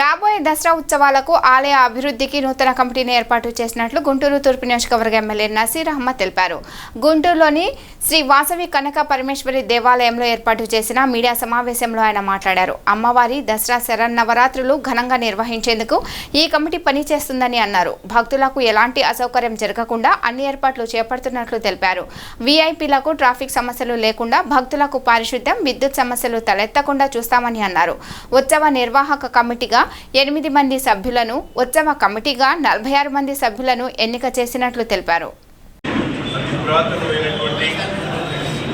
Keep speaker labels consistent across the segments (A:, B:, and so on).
A: రాబోయే దసరా ఉత్సవాలకు ఆలయ అభివృద్ధికి నూతన కమిటీని ఏర్పాటు చేసినట్లు గుంటూరు తూర్పు నియోజకవర్గ ఎమ్మెల్యే నసీర్ అహ్మద్ తెలిపారు. గుంటూరులోని శ్రీ వాసవి కనక పరమేశ్వరి దేవాలయంలో ఏర్పాటు చేసిన మీడియా సమావేశంలో ఆయన మాట్లాడారు. అమ్మవారి దసరా శరన్నవరాత్రులు ఘనంగా నిర్వహించేందుకు ఈ కమిటీ పనిచేస్తుందని అన్నారు. భక్తులకు ఎలాంటి అసౌకర్యం జరగకుండా అన్ని ఏర్పాట్లు చేపడుతున్నట్లు తెలిపారు. వీఐపీలకు ట్రాఫిక్ సమస్యలు లేకుండా భక్తులకు పారిశుద్ధ్యం, విద్యుత్ సమస్యలు తలెత్తకుండా చూస్తామని అన్నారు. ఉత్సవ నిర్వాహక కమిటీగా 8 మంది సభ్యులను, ఉత్సవ కమిటీగా 46 మంది సభ్యులను ఎన్నిక చేసినట్లు తెలిపారు.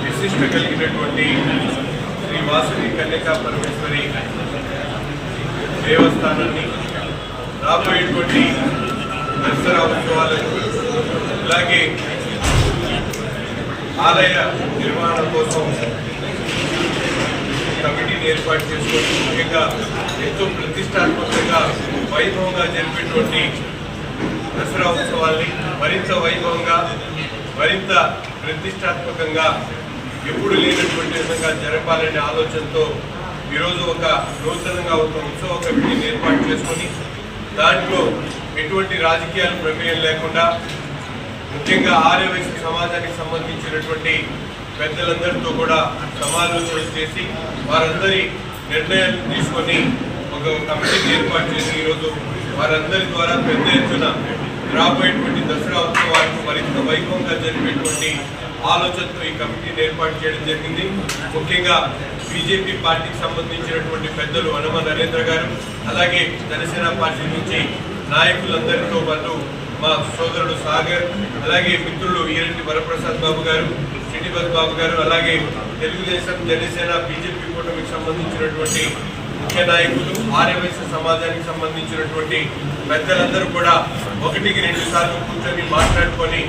B: విశిష్ట కలిగినటువంటి శ్రీ వాసవి కన్యకా పరమేశ్వరి దేవస్థానాన్ని రాబోయేటువంటి దసరా ఉత్సవాలకు అలాగే ఆలయ నిర్వహణ కోసం కమిటీని ఏర్పాటు చేసుకొని ముఖ్యంగా ఎంతో ప్రతిష్టాత్మకంగా వైభవంగా జరిపేటువంటి దసరా ఉత్సవాల్ని మరింత వైభవంగా, మరింత ప్రతిష్టాత్మకంగా ఎప్పుడు లేనటువంటి విధంగా జరపాలనే ఆలోచనతో ఈరోజు ఒక నూతనంగా ఒక ఉత్సవ కమిటీని ఏర్పాటు చేసుకొని దాంట్లో ఎటువంటి రాజకీయాలు ప్రమేయం లేకుండా ముఖ్యంగా ఆర్యవైశ్య సమాజానికి సంబంధించినటువంటి పెద్దలందరితో కూడా సమాలోచన చేసి వారందరి నిర్ణయాలు తీసుకొని ఒక కమిటీని ఏర్పాటు చేసి ఈరోజు వారందరి ద్వారా పెద్ద ఎత్తున రాబోయేటువంటి దసరా ఉత్సవాలకు మరింత వైభవంగా జరిపేటువంటి ఆలోచనతో ఈ కమిటీని ఏర్పాటు చేయడం జరిగింది. ముఖ్యంగా బీజేపీ పార్టీకి సంబంధించినటువంటి పెద్దలు హనుమ నరేంద్ర గారు, అలాగే జనసేన పార్టీ నుంచి నాయకులందరితో పాటు మా సోదరుడు సాగర్, అలాగే మిత్రులు ఈరెడ్డి వరప్రసాద్ బాబు గారు, శ్రీనివాస్ బాబు గారు, అలాగే తెలుగుదేశం, జనసేన, బీజేపీ కూటమికి సంబంధించినటువంటి ముఖ్య నాయకులు, ఆర్యవైశ్య సమాజానికి సంబంధించినటువంటి పెద్దలందరూ కూడా 1-2 సార్లు కూర్చొని మాట్లాడుకొని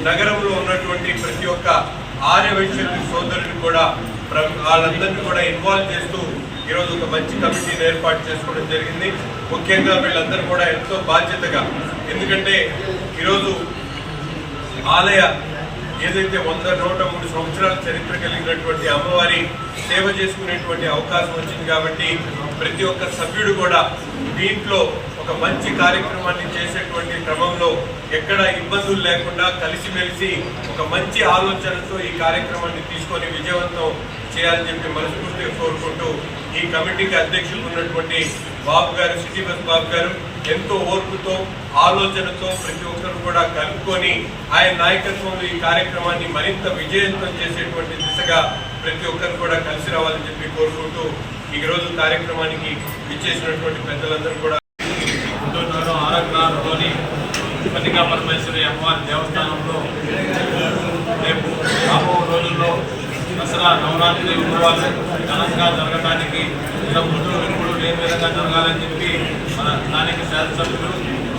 B: నగరంలో ఉన్నటువంటి ప్రతి ఒక్క ఆర్యవైశ్య సోదరుని కూడా వాళ్ళందరినీ కూడా ఇన్వాల్వ్ చేస్తూ ఈరోజు ఒక మంచి కమిటీని ఏర్పాటు చేసుకోవడం జరిగింది. ముఖ్యంగా వీళ్ళందరూ కూడా ఎంతో బాధ్యతగా, ఎందుకంటే ఈరోజు ఆలయ ఏదైతే 103 సంవత్సరాల చరిత్ర కలిగినటువంటి అమ్మవారి సేవ చేసుకునేటువంటి అవకాశం వచ్చింది కాబట్టి ప్రతి ఒక్క సభ్యుడు కూడా దీంట్లో ఒక మంచి కార్యక్రమాన్ని చేసేటువంటి క్రమంలో ఎక్కడ ఇబ్బందులు లేకుండా కలిసిమెలిసి ఒక మంచి ఆలోచనతో ఈ కార్యక్రమాన్ని తీసుకొని విజయవంతం చేయాలని చెప్పి మనస్ఫూర్తిగా కోరుకుంటూ ఈ కమిటీకి అధ్యక్షులు ఉన్నటువంటి బాబు గారు, శ్రీనివాస్ బాబు గారు ఎంతో ఓర్పుతో, ఆలోచనతో ప్రతి ఒక్కరు కూడా కలుపుకొని ఆయన నాయకత్వంలో ఈ కార్యక్రమాన్ని మరింత విజయవంతం చేసేటువంటి దిశగా ప్రతి ఒక్కరు కూడా కలిసి రావాలని చెప్పి కోరుకుంటూ ఈరోజు కార్యక్రమానికి ఇచ్చేసినటువంటి పెద్దలందరూ కూడా
C: ఆరగ్రహాలలోని కన్యకా పరమేశ్వరి అమ్మవారి దేవస్థానంలో రేపు రాబో రోజుల్లో దసరా నవరాత్రి ఉత్సవాలు ఘనంగా జరగడానికి ముందు ఇప్పుడు లేని విధంగా జరగాలని చెప్పి మన స్థానిక శాసనసభ్యులు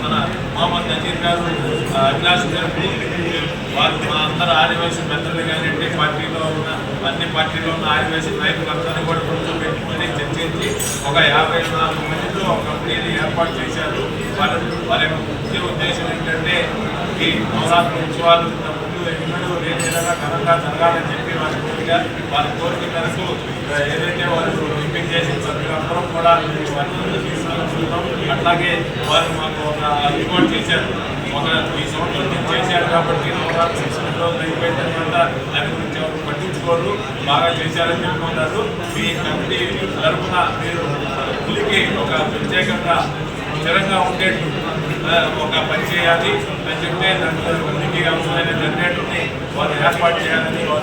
C: మన మహమ్మద్ నజీర్ గారు, అభిలాష్ గారు, వారు మా అందరూ ఆదివాసీ పెద్దలు కానీ అన్ని పార్టీలో ఉన్న ఆదివాసీ నాయకులందరినీ కూడా కొంచెం పెట్టుకొని చర్చించి ఒక 54 మందితో ఒక కంపెనీని ఏర్పాటు చేశారు. వారి ముఖ్య ఉద్దేశం ఏంటంటే ఈ నవరాత్రి ఉత్సవాలు ఎన్నడూ లేని విధంగా ఘనంగా జరగాలని చెప్పి వారి కోరిక మేరకు ఏదైతే వారు ఎంపిక చేసిన సభ్యులందరం కూడా వారిని తీసుకుంటున్నాం. అట్లాగే వారు మాకు ఒక రిపోర్ట్ చేశారు. ఈ సంవత్సరం నేను చేశారు కాబట్టి నవరాత్రి 6 రోజులు అయిపోయిన తర్వాత దాని గురించి ఎవరు పట్టించుకోరు, బాగా చేశారని చెప్పుకుంటారు. మీ కమిటీ తరఫున మీరు పులికి ఒక ప్రత్యేకంగా స్థిరంగా ఉండేట్టు ఒక పని చేయాలి అని చెప్తే దాంట్లో ఉనికి అవసరమైన జనరేటర్ని వారు ఏర్పాటు చేయాలని